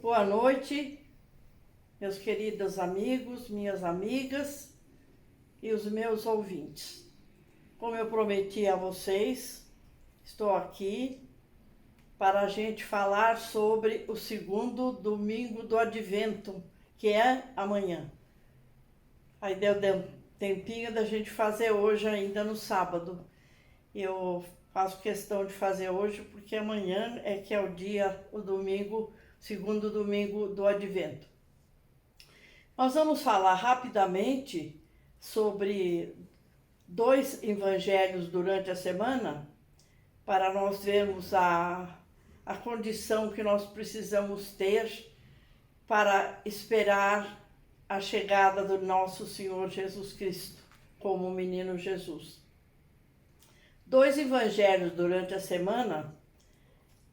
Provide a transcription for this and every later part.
Boa noite, meus queridos amigos, minhas amigas e os meus ouvintes. Como eu prometi a vocês, estou aqui para a gente falar sobre o segundo domingo do Advento, que é amanhã. Aí deu um tempinho da gente fazer hoje ainda no sábado. Eu faço questão de fazer hoje porque amanhã é que é o dia, o domingo, segundo domingo do Advento. Nós vamos falar rapidamente sobre 2 evangelhos durante a semana, para nós vermos a condição que nós precisamos ter para esperar a chegada do nosso Senhor Jesus Cristo, como o menino Jesus. 2 evangelhos durante a semana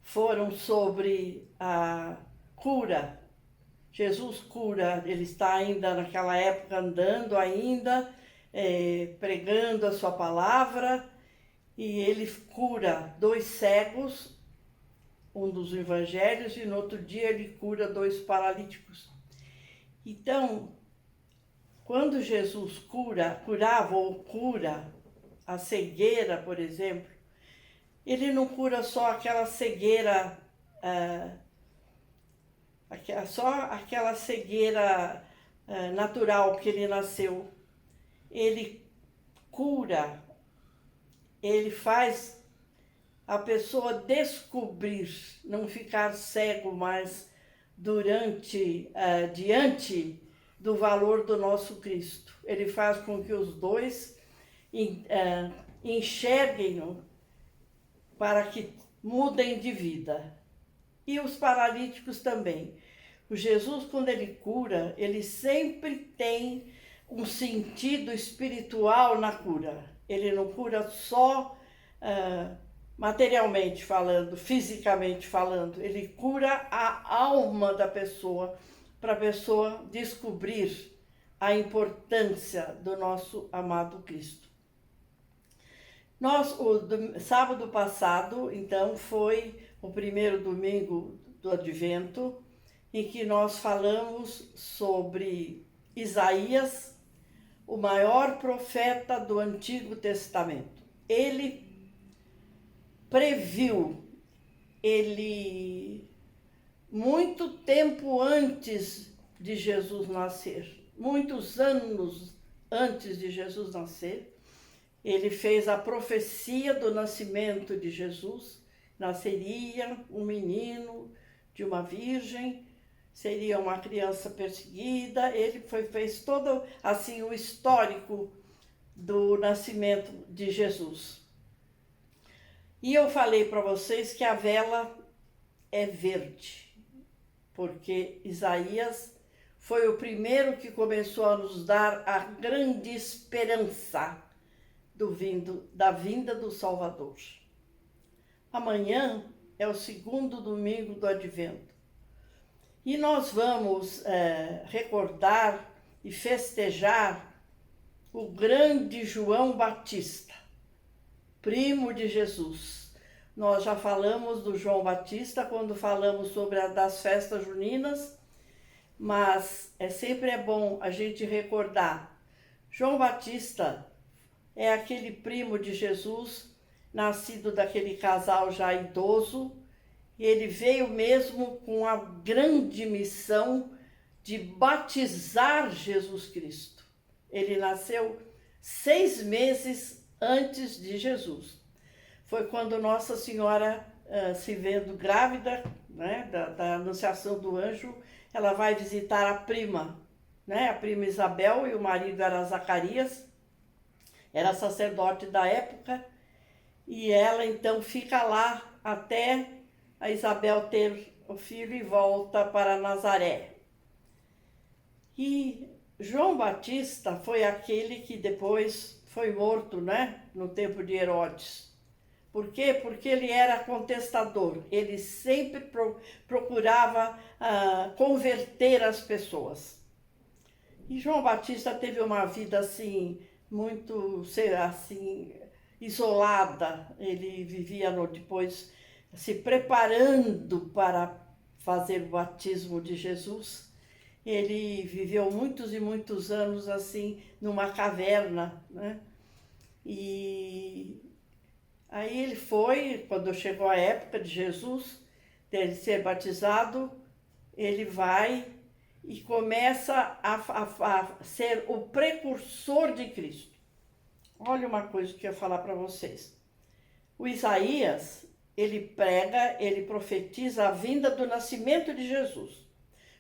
foram sobre a cura. Jesus cura, ele está ainda naquela época andando ainda, pregando a sua palavra, e ele cura 2 cegos, um dos evangelhos, e no outro dia ele cura 2 paralíticos. Então, quando Jesus curava ou cura a cegueira, por exemplo, ele não cura só aquela cegueira, só aquela cegueira natural que ele nasceu. Ele cura, ele faz a pessoa descobrir, não ficar cego mais diante do valor do nosso Cristo. Ele faz com que os dois enxerguem-no para que mudem de vida. E os paralíticos também. O Jesus, quando ele cura, ele sempre tem um sentido espiritual na cura. Ele não cura só materialmente falando, fisicamente falando. Ele cura a alma da pessoa, para a pessoa descobrir a importância do nosso amado Cristo. Sábado passado, então, foi o primeiro domingo do Advento, em que nós falamos sobre Isaías, o maior profeta do Antigo Testamento. Ele previu, muito tempo antes de Jesus nascer, muitos anos antes de Jesus nascer, ele fez a profecia do nascimento de Jesus. Nasceria um menino de uma virgem, seria uma criança perseguida. Ele fez todo assim o histórico do nascimento de Jesus. E eu falei para vocês que a vela é verde, porque Isaías foi o primeiro que começou a nos dar a grande esperança da vinda do Salvador. Amanhã é o segundo domingo do Advento. E nós vamos recordar e festejar o grande João Batista, primo de Jesus. Nós já falamos do João Batista quando falamos sobre das festas juninas, mas sempre é bom a gente recordar. João Batista é aquele primo de Jesus, nascido daquele casal já idoso, e ele veio mesmo com a grande missão de batizar Jesus Cristo. Ele nasceu 6 meses antes de Jesus. Foi quando Nossa Senhora, se vendo grávida, né, da anunciação do anjo, ela vai visitar a prima, né, a prima Isabel, e o marido era Zacarias, era sacerdote da época, e ela então fica lá até a Isabel ter o filho e volta para Nazaré. E João Batista foi aquele que depois foi morto, né, no tempo de Herodes. Por quê? Porque ele era contestador, ele sempre procurava converter as pessoas. E João Batista teve uma vida assim, muito assim, isolada. Ele vivia depois se preparando para fazer o batismo de Jesus. Ele viveu muitos e muitos anos assim, numa caverna, né? E aí ele foi, quando chegou a época de Jesus, dele ser batizado, ele vai e começa a ser o precursor de Cristo. Olha uma coisa que eu ia falar para vocês. O Isaías, ele prega, ele profetiza a vinda do nascimento de Jesus.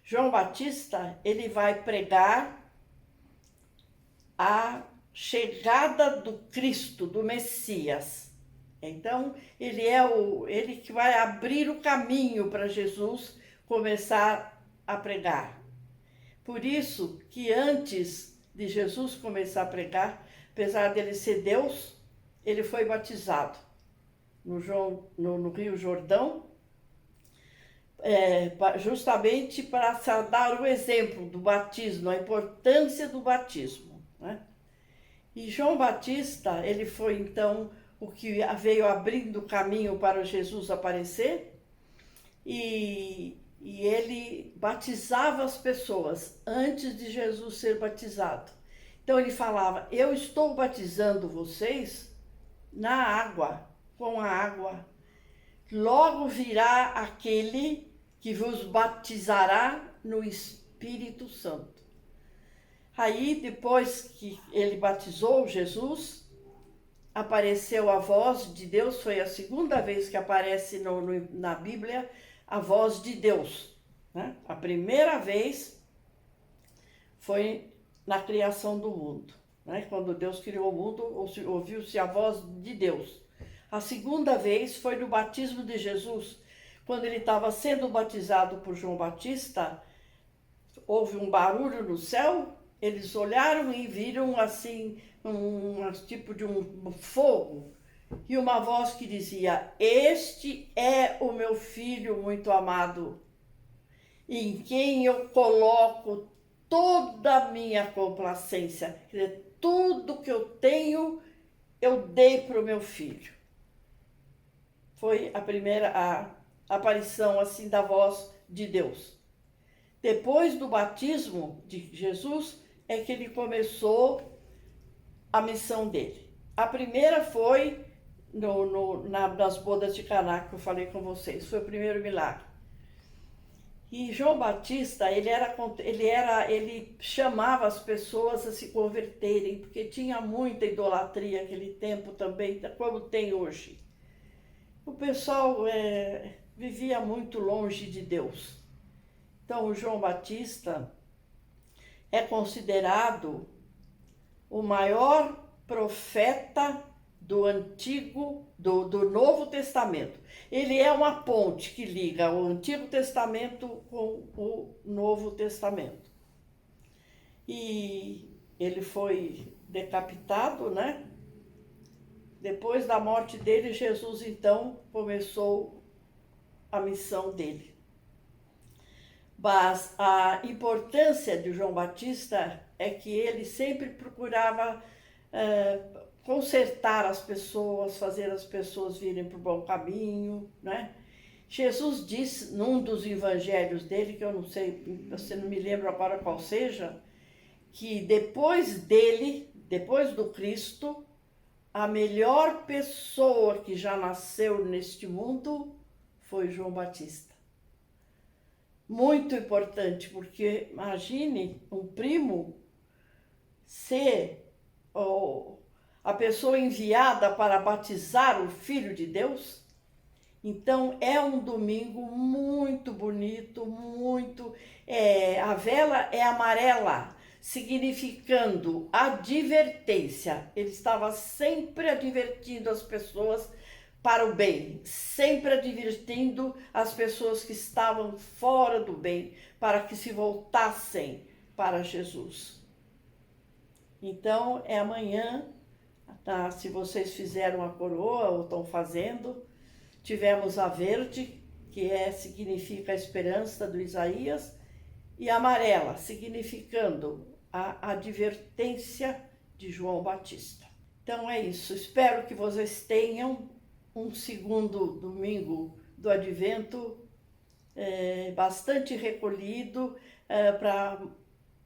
João Batista, ele vai pregar a chegada do Cristo, do Messias. Então, ele é ele que vai abrir o caminho para Jesus começar a pregar. Por isso que antes de Jesus começar a pregar, apesar dele ser Deus, ele foi batizado no Rio Jordão, justamente para dar o exemplo do batismo, a importância do batismo, né? E João Batista, ele foi então o que veio abrindo o caminho para Jesus aparecer, e ele batizava as pessoas antes de Jesus ser batizado. Então ele falava: eu estou batizando vocês na água, com a água. Logo virá aquele que vos batizará no Espírito Santo. Aí, depois que ele batizou Jesus, apareceu a voz de Deus. Foi a segunda vez que aparece na Bíblia a voz de Deus, né? A primeira vez foi na criação do mundo, né? Quando Deus criou o mundo, ouviu-se a voz de Deus. A segunda vez foi no batismo de Jesus. Quando ele estava sendo batizado por João Batista, houve um barulho no céu, eles olharam e viram assim, um tipo de um fogo, e uma voz que dizia: este é o meu filho muito amado, em quem eu coloco toda a minha complacência. Quer dizer, tudo que eu tenho, eu dei para o meu filho. Foi a primeira aparição assim da voz de Deus. Depois do batismo de Jesus é que ele começou a missão dele. A primeira foi nas bodas de Caná, que eu falei com vocês. Foi o primeiro milagre. E João Batista, ele chamava as pessoas a se converterem, porque tinha muita idolatria naquele tempo também, como tem hoje. O pessoal vivia muito longe de Deus. Então, o João Batista é considerado o maior profeta do Novo Testamento. Ele é uma ponte que liga o Antigo Testamento com o Novo Testamento. E ele foi decapitado, né? Depois da morte dele, Jesus então começou a missão dele. Mas a importância de João Batista é que ele sempre procurava consertar as pessoas, fazer as pessoas virem para o bom caminho, né? Jesus disse num dos evangelhos dele, que eu não sei, você não me lembra agora qual seja, que depois dele, depois do Cristo, a melhor pessoa que já nasceu neste mundo foi João Batista. Muito importante, porque imagine um primo ser a pessoa enviada para batizar o Filho de Deus. Então é um domingo muito bonito, a vela é amarela, significando advertência. Ele estava sempre advertindo as pessoas para o bem, sempre advertindo as pessoas que estavam fora do bem, para que se voltassem para Jesus. Então, é amanhã, tá? Se vocês fizeram a coroa ou estão fazendo, tivemos a verde, que significa a esperança do Isaías, e a amarela, significando a advertência de João Batista. Então é isso, espero que vocês tenham um segundo domingo do Advento bastante recolhido,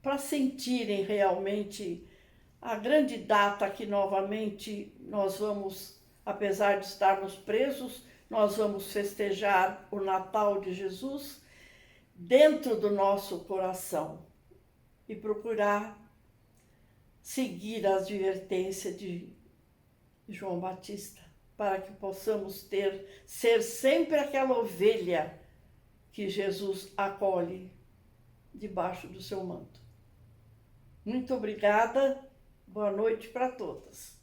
para sentirem realmente a grande data que novamente nós vamos, apesar de estarmos presos, nós vamos festejar o Natal de Jesus dentro do nosso coração e procurar seguir a advertência de João Batista, para que possamos ser sempre aquela ovelha que Jesus acolhe debaixo do seu manto. Muito obrigada, boa noite para todas.